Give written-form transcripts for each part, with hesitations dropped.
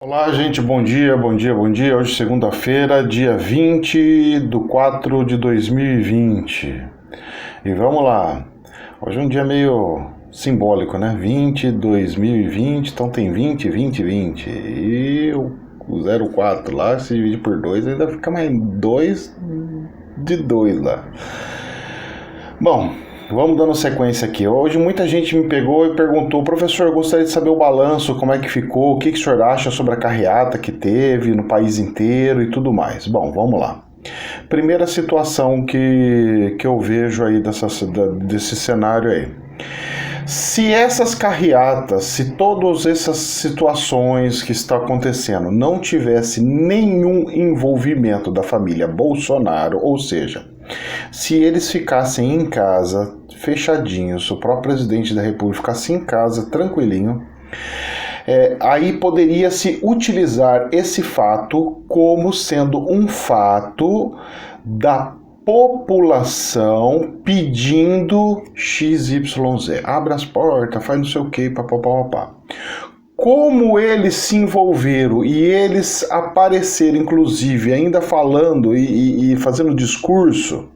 Olá, gente, bom dia, bom dia, bom dia. Hoje, segunda-feira, dia 20 de 4 de 2020. E vamos lá. Hoje é um dia meio simbólico, né? 20 então tem 20, 20, 20. E o 04 lá, se divide por 2, ainda fica mais 2 de 2 lá. Bom, vamos dando sequência aqui. Hoje muita gente me pegou e perguntou: professor, eu gostaria de saber o balanço, como é que ficou, o que o senhor acha sobre a carreata que teve no país inteiro e tudo mais. Bom, vamos lá. Primeira situação que eu vejo aí desse cenário aí. Se essas carreatas, se todas essas situações que estão acontecendo não tivesse nenhum envolvimento da família Bolsonaro, ou seja, se eles ficassem em casa, fechadinhos, o próprio presidente da República ficasse em casa, tranquilinho, aí poderia-se utilizar esse fato como sendo um fato da população pedindo XYZ. Abre as portas, faz não sei o que, papapá. Como eles se envolveram e eles apareceram, inclusive, ainda falando e fazendo discurso,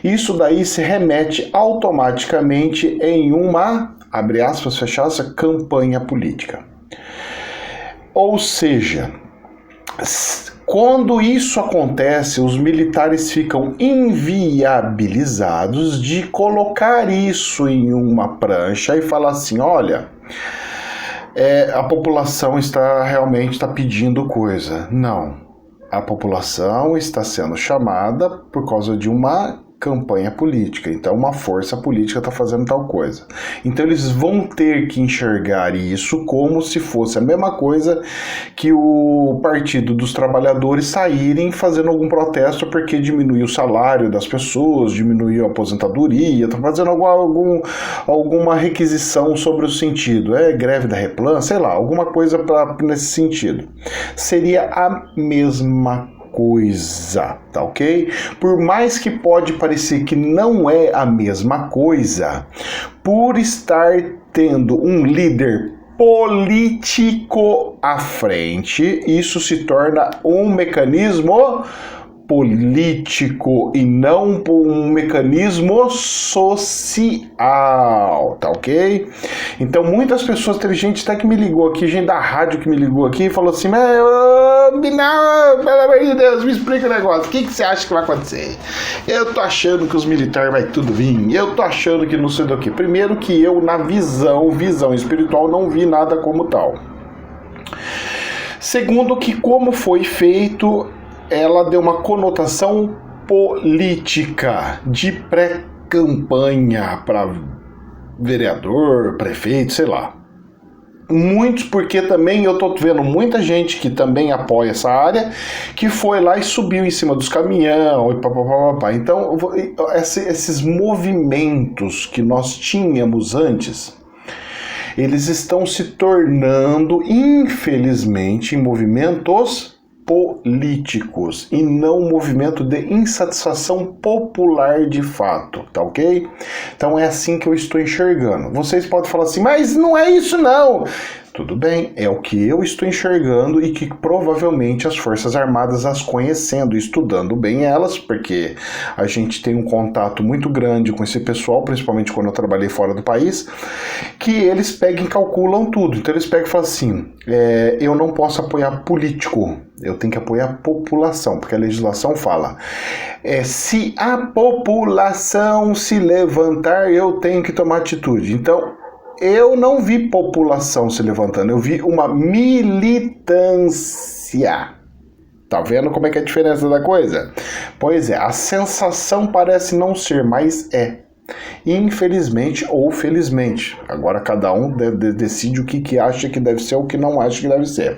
isso daí se remete automaticamente em uma, abre aspas, fecha aspas, campanha política. Ou seja, quando isso acontece, os militares ficam inviabilizados de colocar isso em uma prancha e falar assim, olha, a população realmente está pedindo coisa. Não, a população está sendo chamada por causa de uma campanha política, então uma força política está fazendo tal coisa. Então eles vão ter que enxergar isso como se fosse a mesma coisa que o Partido dos Trabalhadores saírem fazendo algum protesto porque diminuiu o salário das pessoas, diminuiu a aposentadoria, está fazendo alguma requisição sobre o sentido, greve da Replan, sei lá, alguma coisa nesse sentido. Seria a mesma coisa, tá ok? Por mais que pode parecer que não é a mesma coisa, por estar tendo um líder político à frente, isso se torna um mecanismo político e não um mecanismo social, tá ok? Então muitas pessoas, teve gente até que me ligou aqui, gente da rádio que me ligou aqui e falou assim, não, pelo amor de Deus, me explica o negócio, o que você acha que vai acontecer? Eu tô achando que os militares vai tudo vir, eu tô achando que não sei do que. Primeiro que eu, na visão espiritual, não vi nada como tal. Segundo que como foi feito, ela deu uma conotação política de pré-campanha para vereador, prefeito, sei lá. Muitos, porque também eu tô vendo muita gente que também apoia essa área, que foi lá e subiu em cima dos caminhões e papapá. Então, esses movimentos que nós tínhamos antes, eles estão se tornando, infelizmente, movimentos políticos e não um movimento de insatisfação popular de fato, tá ok? Então é assim que eu estou enxergando. Vocês podem falar assim, mas não é isso não! Tudo bem, é o que eu estou enxergando e que provavelmente as Forças Armadas, as conhecendo, estudando bem elas, porque a gente tem um contato muito grande com esse pessoal, principalmente quando eu trabalhei fora do país, que eles pegam e calculam tudo. Então eles pegam e falam assim, eu não posso apoiar político, eu tenho que apoiar a população, porque a legislação fala, se a população se levantar, eu tenho que tomar atitude. Então, eu não vi população se levantando, eu vi uma militância. Tá vendo como é que é a diferença da coisa? Pois é, a sensação parece não ser, mas é. Infelizmente ou felizmente. Agora cada um decide o que acha que deve ser ou o que não acha que deve ser.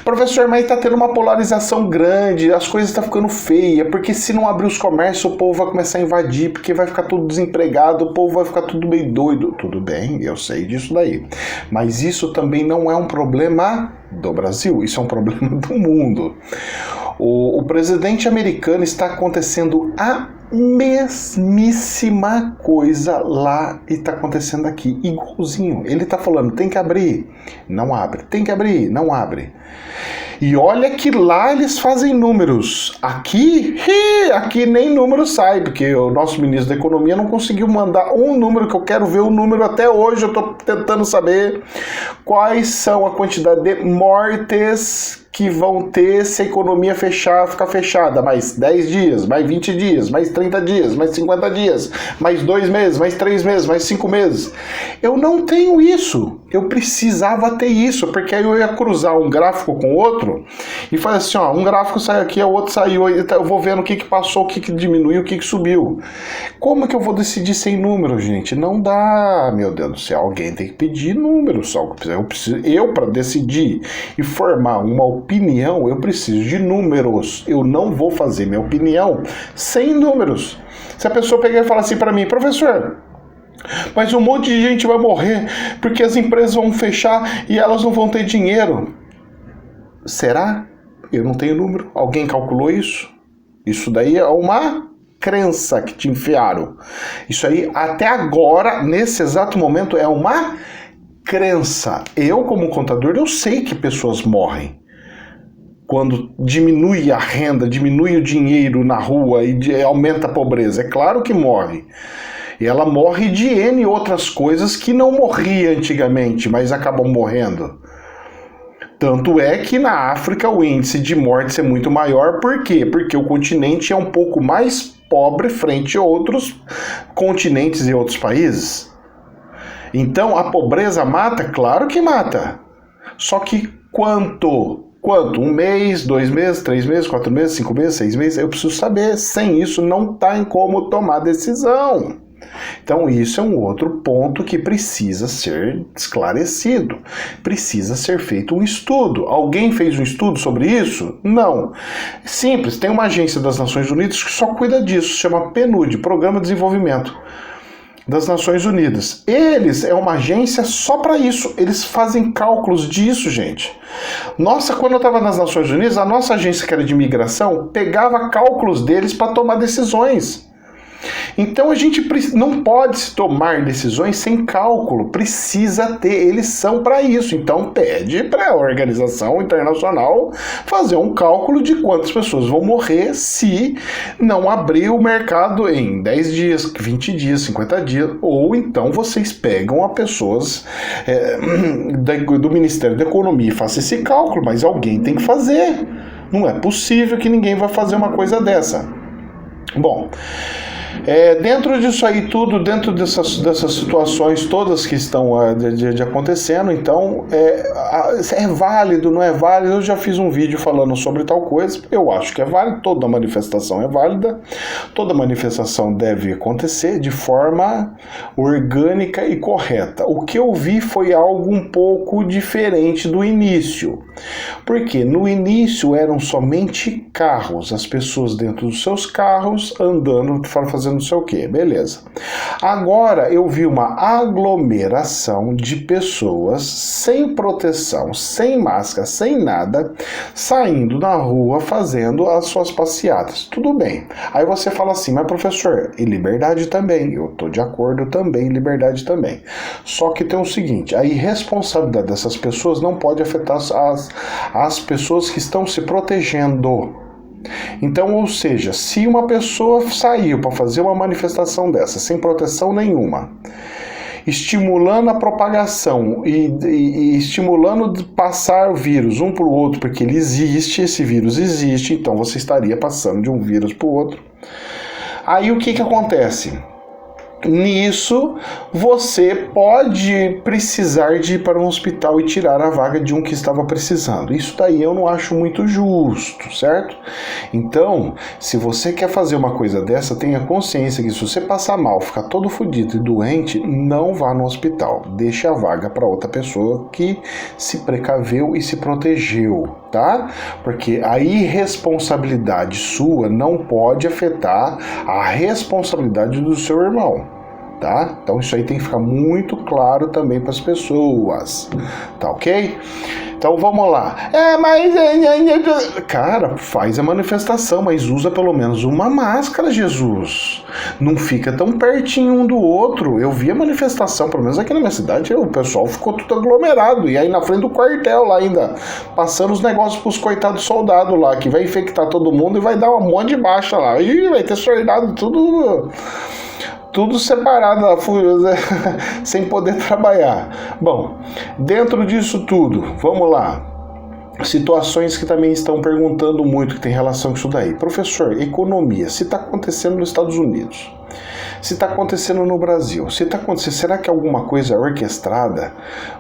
Professor, mas está tendo uma polarização grande, as coisas estão ficando feias, porque se não abrir os comércios, o povo vai começar a invadir, porque vai ficar tudo desempregado, o povo vai ficar tudo meio doido. Tudo bem, eu sei disso daí. Mas isso também não é um problema do Brasil, isso é um problema do mundo. O presidente americano está acontecendo a mesmíssima coisa lá e tá acontecendo aqui, igualzinho. Ele tá falando, tem que abrir, não abre, tem que abrir, não abre. E olha que lá eles fazem números. Aqui nem número sai, porque o nosso ministro da Economia não conseguiu mandar um número, que eu quero ver o número até hoje. Eu tô tentando saber quais são a quantidade de mortes que vão ter se a economia ficar fechada mais 10 dias, mais 20 dias, mais 30 dias, mais 50 dias, mais 2 meses, mais 3 meses, mais 5 meses. Eu não tenho isso. Eu precisava ter isso, porque aí eu ia cruzar um gráfico com o outro e fazer assim, ó, um gráfico saiu aqui, o outro saiu, eu vou vendo o que passou, o que diminuiu, o que subiu. Como que eu vou decidir sem número, gente? Não dá, meu Deus do céu, alguém tem que pedir números. Eu para decidir e formar uma opinião, eu preciso de números. Eu não vou fazer minha opinião sem números. Se a pessoa pegar e falar assim para mim, professor, mas um monte de gente vai morrer porque as empresas vão fechar e elas não vão ter dinheiro. Será? Eu não tenho número. Alguém calculou isso? Isso daí é uma crença que te enfiaram. Isso aí, até agora, nesse exato momento, é uma crença. Eu, como contador, eu sei que pessoas morrem. Quando diminui a renda, diminui o dinheiro na rua e aumenta a pobreza. É claro que morre. E ela morre de N outras coisas que não morria antigamente, mas acabam morrendo. Tanto é que na África o índice de mortes é muito maior. Por quê? Porque o continente é um pouco mais pobre frente a outros continentes e outros países. Então a pobreza mata? Claro que mata. Só que quanto? Um mês, 2 meses, 3 meses, 4 meses, 5 meses, 6 meses? Eu preciso saber. Sem isso não tem como tomar decisão. Então isso é um outro ponto que precisa ser esclarecido. Precisa ser feito um estudo. Alguém fez um estudo sobre isso? Não. É simples, tem uma agência das Nações Unidas que só cuida disso, se chama PNUD, Programa de Desenvolvimento das Nações Unidas. Eles é uma agência só para isso. Eles fazem cálculos disso, gente. Nossa, quando eu estava nas Nações Unidas, a nossa agência que era de imigração pegava cálculos deles para tomar decisões. Então a gente não pode se tomar decisões sem cálculo, precisa ter, eles são para isso. Então pede para a organização internacional fazer um cálculo de quantas pessoas vão morrer se não abrir o mercado em 10 dias, 20 dias, 50 dias, ou então vocês pegam a pessoas do Ministério da Economia e façam esse cálculo, mas alguém tem que fazer. Não é possível que ninguém vá fazer uma coisa dessa. Bom, dentro disso aí tudo, dentro dessas situações todas que estão acontecendo, então é válido, não é válido? Eu já fiz um vídeo falando sobre tal coisa, eu acho que é válido, toda manifestação é válida, toda manifestação deve acontecer de forma orgânica e correta. O que eu vi foi algo um pouco diferente do início, porque no início eram somente carros, as pessoas dentro dos seus carros andando, fazendo não sei o que, beleza. Agora eu vi uma aglomeração de pessoas sem proteção, sem máscara, sem nada, saindo na rua fazendo as suas passeatas. Tudo bem. Aí você fala assim, mas professor, e liberdade também. Eu tô de acordo também, liberdade também. Só que tem o seguinte, a irresponsabilidade dessas pessoas não pode afetar as pessoas que estão se protegendo. Então, ou seja, se uma pessoa saiu para fazer uma manifestação dessa, sem proteção nenhuma, estimulando a propagação e estimulando passar o vírus um para o outro, porque ele existe, esse vírus existe, então você estaria passando de um vírus para o outro. Aí o que acontece? Nisso, você pode precisar de ir para um hospital e tirar a vaga de um que estava precisando. Isso daí eu não acho muito justo, certo? Então, se você quer fazer uma coisa dessa, tenha consciência que se você passar mal, ficar todo fodido e doente, não vá no hospital. Deixe a vaga para outra pessoa que se precaveu e se protegeu, tá? Porque a irresponsabilidade sua não pode afetar a responsabilidade do seu irmão. Tá? Então isso aí tem que ficar muito claro também para as pessoas, tá ok? Então vamos lá. Cara, faz a manifestação, mas usa pelo menos uma máscara, Jesus. Não fica tão pertinho um do outro. Eu vi a manifestação, pelo menos aqui na minha cidade, o pessoal ficou tudo aglomerado. E aí na frente do quartel lá ainda, passando os negócios pros coitados soldados lá, que vai infectar todo mundo e vai dar um monte de baixa lá. E vai ter soldado tudo separado, sem poder trabalhar. Bom, dentro disso tudo, vamos lá. Situações que também estão perguntando muito, que tem relação com isso daí. Professor, economia, se está acontecendo nos Estados Unidos, se está acontecendo no Brasil, se está acontecendo, será que é alguma coisa orquestrada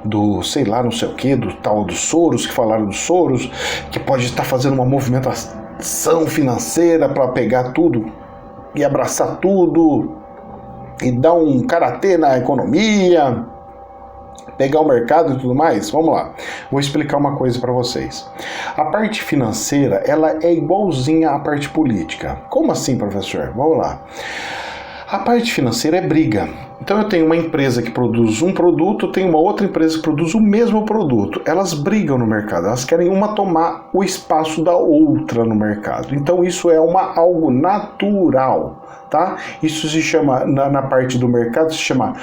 do, sei lá, não sei o que, do tal dos Soros, que falaram dos Soros, que pode estar fazendo uma movimentação financeira para pegar tudo e abraçar tudo e dar um karatê na economia, pegar o mercado e tudo mais? Vamos lá, vou explicar uma coisa para vocês. A parte financeira, ela é igualzinha à parte política. Como assim, professor? Vamos lá. A parte financeira é briga. Então eu tenho uma empresa que produz um produto, tenho uma outra empresa que produz o mesmo produto. Elas brigam no mercado, elas querem uma tomar o espaço da outra no mercado. Então isso é algo natural, tá? Isso se chama, na parte do mercado, se chama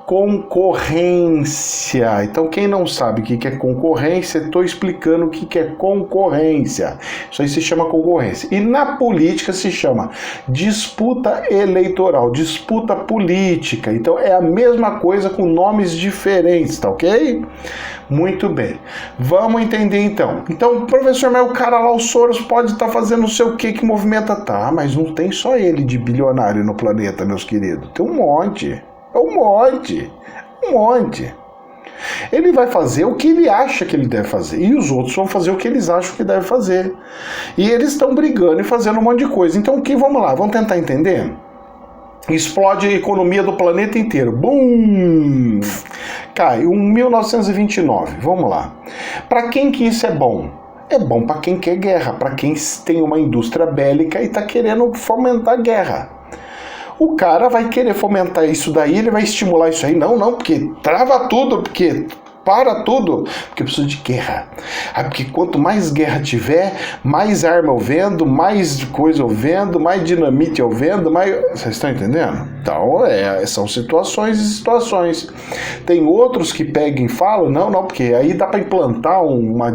concorrência. Então, quem não sabe o que é concorrência, estou explicando o que é concorrência. Isso aí se chama concorrência. E na política se chama disputa eleitoral, disputa política. Então, é a mesma coisa com nomes diferentes, tá ok? Muito bem. Vamos entender então. Então, professor, mas o cara lá, o Soros, pode estar fazendo não sei o que movimenta. Tá, mas não tem só ele de bilionário no planeta, meus queridos. Tem um monte. Um monte. Ele vai fazer o que ele acha que ele deve fazer. E os outros vão fazer o que eles acham que deve fazer. E eles estão brigando e fazendo um monte de coisa. Então, o que? Vamos lá, vamos tentar entender? Explode a economia do planeta inteiro. Bum! Cai, 1929. Vamos lá. Para quem que isso é bom? É bom para quem quer guerra, para quem tem uma indústria bélica e está querendo fomentar guerra. O cara vai querer fomentar isso daí, ele vai estimular isso aí. Não, porque trava tudo, porque para tudo, porque precisa de guerra. Porque quanto mais guerra tiver, mais arma eu vendo, mais coisa eu vendo, mais dinamite eu vendo, mais... Vocês estão entendendo? Então, são situações e situações. Tem outros que pegam e falam, não, porque aí dá para implantar uma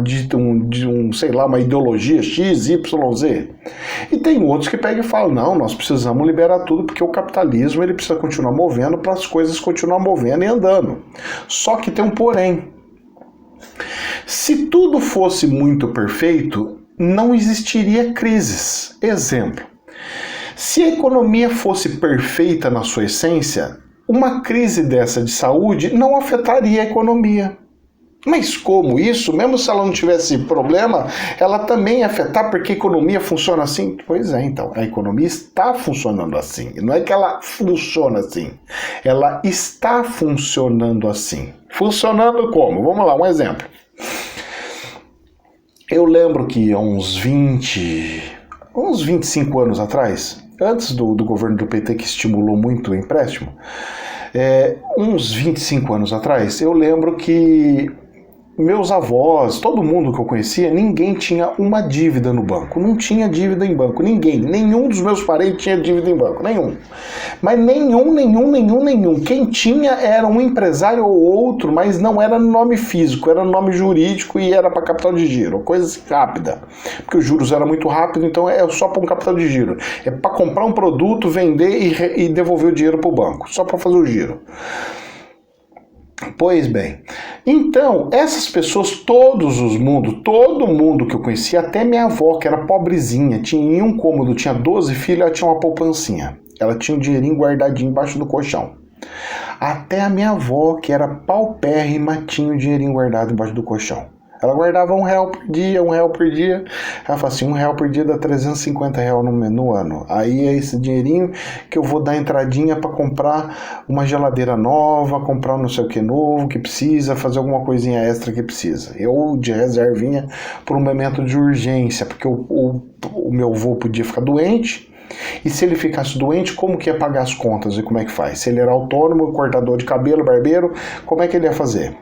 ideologia X, Y, Z. E tem outros que pegam e falam, não, nós precisamos liberar tudo, porque o capitalismo ele precisa continuar movendo para as coisas continuar movendo e andando. Só que tem um porém. Se tudo fosse muito perfeito, não existiria crises. Exemplo, se a economia fosse perfeita na sua essência, uma crise dessa de saúde não afetaria a economia. Mas como isso? Mesmo se ela não tivesse problema, ela também ia afetar porque a economia funciona assim? Pois é, então, a economia está funcionando assim. Não é que ela funciona assim, ela está funcionando assim. Funcionando como? Vamos lá, um exemplo. Eu lembro que há uns 25 anos atrás, antes do governo do PT, que estimulou muito o empréstimo, uns 25 anos atrás, eu lembro que meus avós, todo mundo que eu conhecia, ninguém tinha uma dívida no banco. Não tinha dívida em banco, ninguém. Nenhum dos meus parentes tinha dívida em banco, nenhum. Mas nenhum. Quem tinha era um empresário ou outro, mas não era no nome físico, era no nome jurídico e era para capital de giro, coisa assim, rápida. Porque os juros eram muito rápidos, então é só para um capital de giro. É para comprar um produto, vender e devolver o dinheiro para o banco, só para fazer o giro. Pois bem, então, essas pessoas, todo mundo que eu conhecia, até minha avó, que era pobrezinha, tinha um cômodo, tinha 12 filhos, ela tinha uma poupancinha. Ela tinha um dinheirinho guardadinho embaixo do colchão. Até a minha avó, que era paupérrima, tinha um dinheirinho guardado embaixo do colchão. Ela guardava R$1 por dia. Ela fala assim, R$1 por dia dá R$350 no ano. Aí é esse dinheirinho que eu vou dar entradinha para comprar uma geladeira nova, comprar não sei o que novo que precisa, fazer alguma coisinha extra que precisa. Eu de reservinha por um momento de urgência, porque o meu avô podia ficar doente E se ele ficasse doente, como que ia pagar as contas e como é que faz? Se ele era autônomo, cortador de cabelo, barbeiro, como é que ele ia fazer?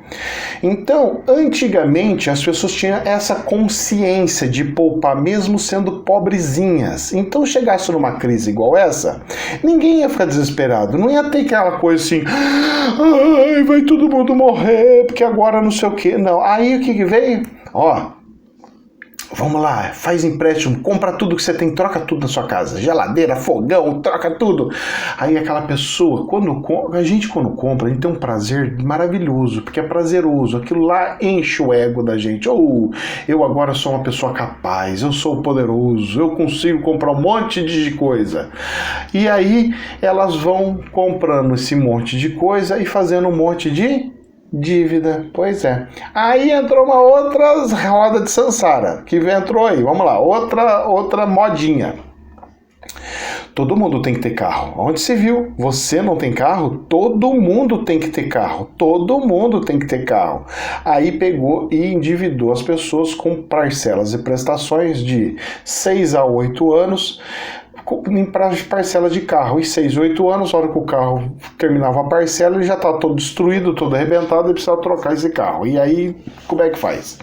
Então, antigamente, as pessoas tinham essa consciência de poupar mesmo sendo pobrezinhas. Então, chegasse numa crise igual essa, ninguém ia ficar desesperado. Não ia ter aquela coisa assim, ai, vai todo mundo morrer, porque agora não sei o quê. Não, aí o que veio? Vamos lá, faz empréstimo, compra tudo que você tem, troca tudo na sua casa, geladeira, fogão, troca tudo. Aí aquela pessoa, quando compra, a gente tem um prazer maravilhoso, porque é prazeroso, aquilo lá enche o ego da gente. Eu agora sou uma pessoa capaz, eu sou poderoso, eu consigo comprar um monte de coisa. E aí elas vão comprando esse monte de coisa e fazendo um monte de dívida, pois é. Aí entrou uma outra roda de Sansara, que entrou aí, vamos lá, outra modinha. Todo mundo tem que ter carro. Onde se viu? Você não tem carro? Todo mundo tem que ter carro. Todo mundo tem que ter carro. Aí pegou e endividou as pessoas com parcelas e prestações de 6 a 8 anos, em parcela de carro, e 6, 8 anos, a hora que o carro terminava a parcela, ele já está todo destruído, todo arrebentado, e precisa trocar esse carro. E aí, como é que faz?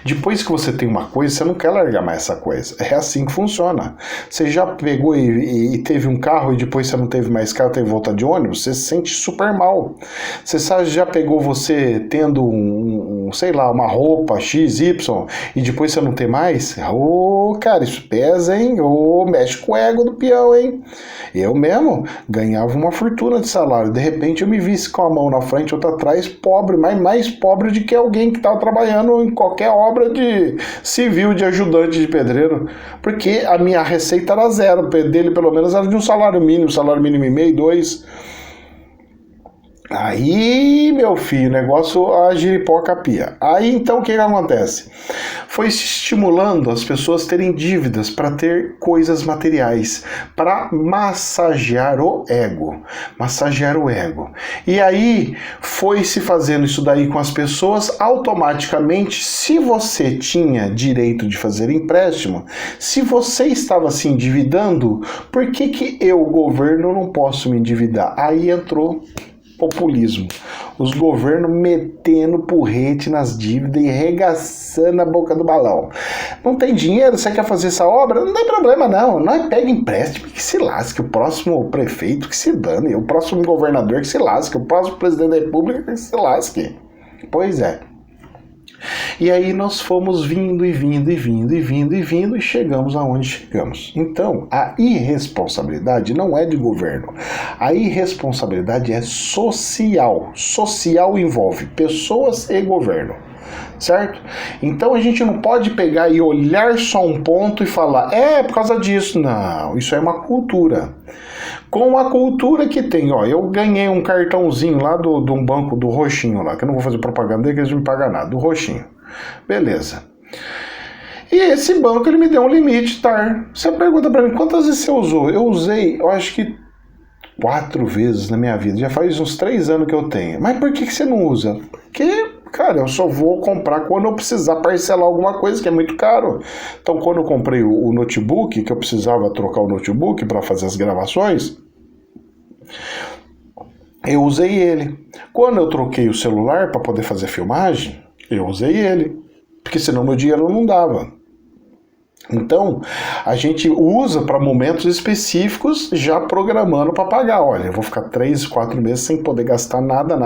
Depois que você tem uma coisa, você não quer largar mais essa coisa. É assim que funciona. Você já pegou e teve um carro e depois você não teve mais carro, teve volta de ônibus, você se sente super mal. Você sabe, já pegou você tendo sei lá, uma roupa XY e depois você não tem mais? Cara, isso pesa, hein? Mexe com o ego do peão, hein? Eu mesmo ganhava uma fortuna de salário. De repente eu me vi com a mão na frente, outra atrás, pobre, mas mais pobre do que alguém que estava trabalhando em qualquer obra de civil, de ajudante de pedreiro. Porque a minha receita era zero. Dele, pelo menos, era de um salário mínimo e meio, 2. Aí, meu filho, o negócio, a giripoca pia. Aí, então, o que acontece? Foi se estimulando as pessoas terem dívidas para ter coisas materiais, para massagear o ego. Massagear o ego. E aí, foi se fazendo isso daí com as pessoas, automaticamente, se você tinha direito de fazer empréstimo, se você estava se endividando, por que eu, governo, não posso me endividar? Aí entrou populismo. Os governos metendo porrete nas dívidas e regaçando a boca do balão. Não tem dinheiro? Você quer fazer essa obra? Não tem problema não. Nós pega empréstimo que se lasque. O próximo prefeito que se dane. O próximo governador que se lasque. O próximo presidente da república que se lasque. Pois é. E aí nós fomos vindo e chegamos aonde chegamos. Então, a irresponsabilidade não é de governo. A irresponsabilidade é social. Social envolve pessoas e governo. Certo? Então a gente não pode pegar e olhar só um ponto e falar, por causa disso. Não, isso é uma cultura. Com a cultura que tem, eu ganhei um cartãozinho lá de um banco do Roxinho lá, que eu não vou fazer propaganda dele, que eles não me pagam nada, do Roxinho. Beleza. E esse banco, ele me deu um limite, tá? Você pergunta pra mim, quantas vezes você usou? Eu usei, eu acho que 4 vezes na minha vida, já faz uns 3 anos que eu tenho. Mas por que você não usa? Porque, cara, eu só vou comprar quando eu precisar parcelar alguma coisa, que é muito caro. Então, quando eu comprei o notebook, que eu precisava trocar o notebook para fazer as gravações, eu usei ele. Quando eu troquei o celular para poder fazer filmagem, eu usei ele. Porque senão meu dinheiro não dava. Então, a gente usa para momentos específicos, já programando para pagar. Olha, eu vou ficar 3, 4 meses sem poder gastar nada,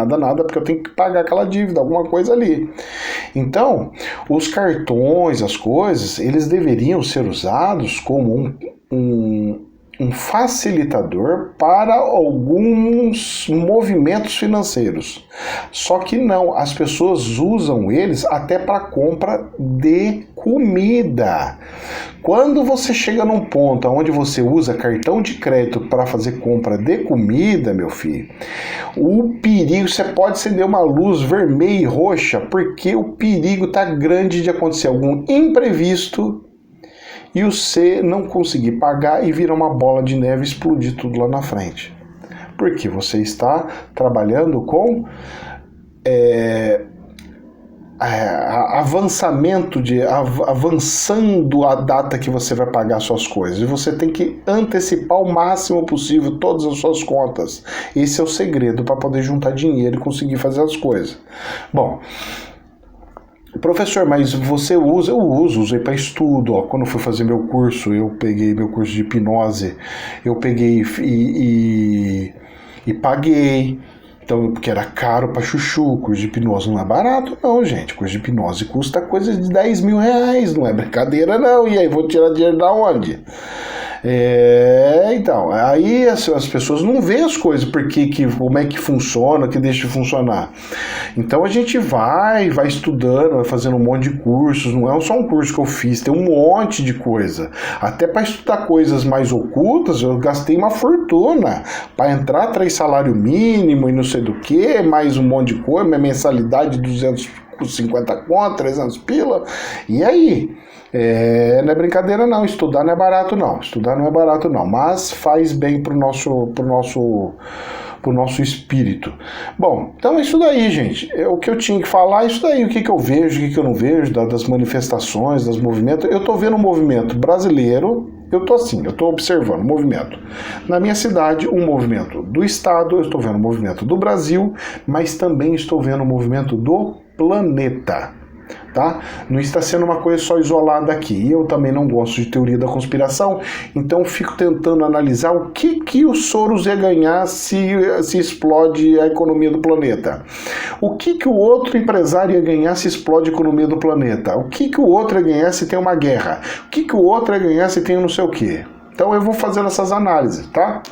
porque eu tenho que pagar aquela dívida, alguma coisa ali. Então, os cartões, as coisas, eles deveriam ser usados como um facilitador para alguns movimentos financeiros. Só que não, as pessoas usam eles até para compra de comida. Quando você chega num ponto onde você usa cartão de crédito para fazer compra de comida, meu filho, o perigo, você pode acender uma luz vermelha e roxa, porque o perigo está grande de acontecer algum imprevisto e você não conseguir pagar e virar uma bola de neve e explodir tudo lá na frente. Porque você está trabalhando com avançando a data que você vai pagar suas coisas. E você tem que antecipar o máximo possível todas as suas contas. Esse é o segredo para poder juntar dinheiro e conseguir fazer as coisas. Bom, professor, mas você usa? Eu usei para estudo. Ó. Quando eu fui fazer meu curso, eu peguei meu curso de hipnose, eu peguei e paguei. Então, porque era caro pra chuchu, curso de hipnose não é barato não, gente. Curso de hipnose custa coisa de 10 mil reais, não é brincadeira não. E aí, vou tirar dinheiro da onde? Então, aí as pessoas não veem as coisas, como é que funciona, que deixa de funcionar. Então a gente vai estudando, vai fazendo um monte de cursos, não é só um curso que eu fiz, tem um monte de coisa. Até para estudar coisas mais ocultas, eu gastei uma fortuna. Para entrar, traz salário mínimo e não sei do que, mais um monte de coisa, minha mensalidade de 250 conto, 300 pila, e aí? Não é brincadeira não, estudar não é barato não, mas faz bem pro nosso espírito. Bom, então é isso daí, gente. O que eu tinha que falar é isso daí, o que eu vejo, o que eu não vejo, das manifestações, dos movimentos. Eu tô vendo um movimento brasileiro, eu tô observando um movimento na minha cidade, um movimento do estado, eu estou vendo um movimento do Brasil, mas também estou vendo um movimento do planeta. Tá? Não está sendo uma coisa só isolada aqui. Eu também não gosto de teoria da conspiração, então fico tentando analisar o que o Soros ia ganhar se explode a economia do planeta. O que o outro empresário ia ganhar se explode a economia do planeta. O que o outro ia ganhar se tem uma guerra. O que o outro ia ganhar se tem não sei o quê. Então eu vou fazendo essas análises, tá?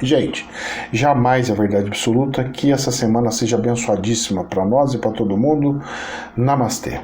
Gente, jamais é verdade absoluta. Que essa semana seja abençoadíssima para nós e para todo mundo. Namastê.